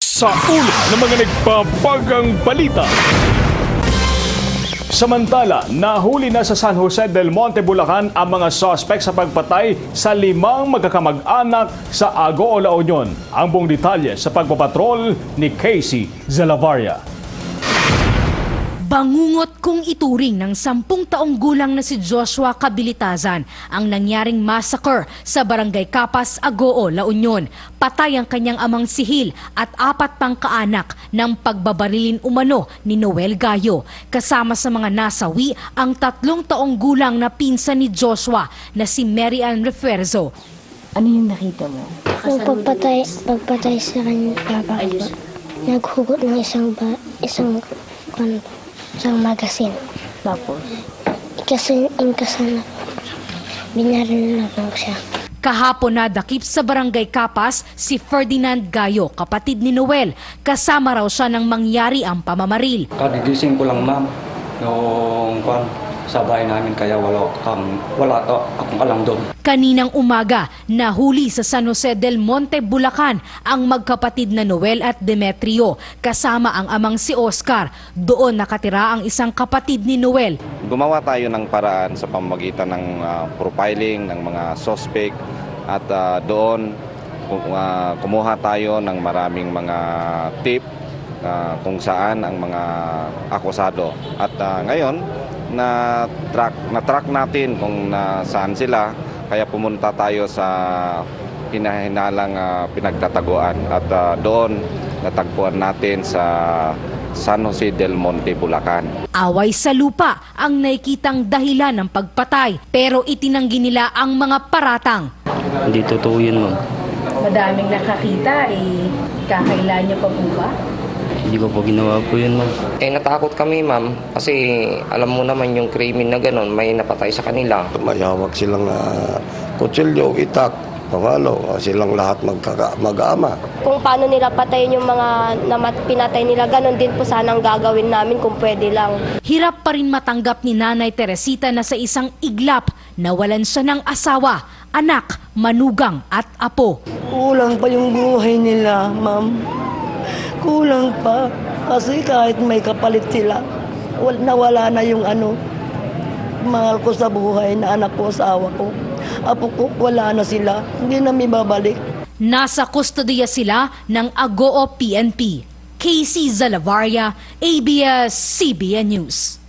Sa ulo ng mga nagpapagang balita. Samantala, nahuli na sa San Jose del Monte, Bulacan ang mga suspect sa pagpatay sa 5 magkakamag-anak sa Agoo, La Union. Ang buong detalye sa pagpapatrol ni Casey Zalavaria. Bangungot kung ituring ng 10 taong gulang na si Joshua Cabilitazan ang nangyaring massacre sa Barangay Capas, Agoo, La Union. Patay ang kanyang amang sihil at 4 pang kaanak ng pagbabarilin umano ni Noel Gayo. Kasama sa mga nasawi ang 3 taong gulang na pinsan ni Joshua na si Mary Ann Refuerzo. Ano yung nakita mo? Yung pagpatay sa kanyang papa ko, naghugot ng isang magasin. Tapos? Ingkasan na binaril na po siya. Kahapon nadakip sa Barangay Capas si Ferdinand Gayo, kapatid ni Noel. Kasama raw siya nang mangyari ang pamamaril. Kadigising ko lang, ma'am, yung sa bahay namin, kaya wala akong alam doon. Kaninang umaga, nahuli sa San Jose del Monte, Bulacan ang magkapatid na Noel at Demetrio, kasama ang amang si Oscar. Doon nakatira ang isang kapatid ni Noel. Gumawa tayo ng paraan sa pamamagitan ng profiling ng mga suspect at doon kumuha tayo ng maraming mga tip kung saan ang mga akusado. At ngayon, na-track natin kung saan sila, kaya pumunta tayo sa hinahinalang pinagtataguan at doon natagpuan natin sa San Jose del Monte, Bulacan. Away sa lupa ang nakikitang dahilan ng pagpatay, pero itinanggi nila ang mga paratang. Hindi totoo yun, ma'am. Madaming nakakita, kakailan niyo pa po ba? Hindi ko po ginawa po yun, ma'am. Natakot kami, ma'am, kasi alam mo naman yung krimen na gano'n, may napatay sa kanila. May hawak silang kutsilyo, itak, pangalo, silang lahat mag-ama. Kung paano nila patayin yung mga pinatay nila, ganon din po sanang gagawin namin kung pwede lang. Hirap pa rin matanggap ni Nanay Teresita na sa isang iglap nawalan siya ng asawa, anak, manugang at apo. Kulang pa yung buhay nila, ma'am. Kulang pa. Kasi kahit may kapalit sila, nawala na yung mahal ko sa buhay na anak ko, asawa ko. Apo ko, wala na sila. Hindi na may babalik. Nasa kustodiya sila ng Agoo PNP. Casey Zalavaria, ABS-CBN News.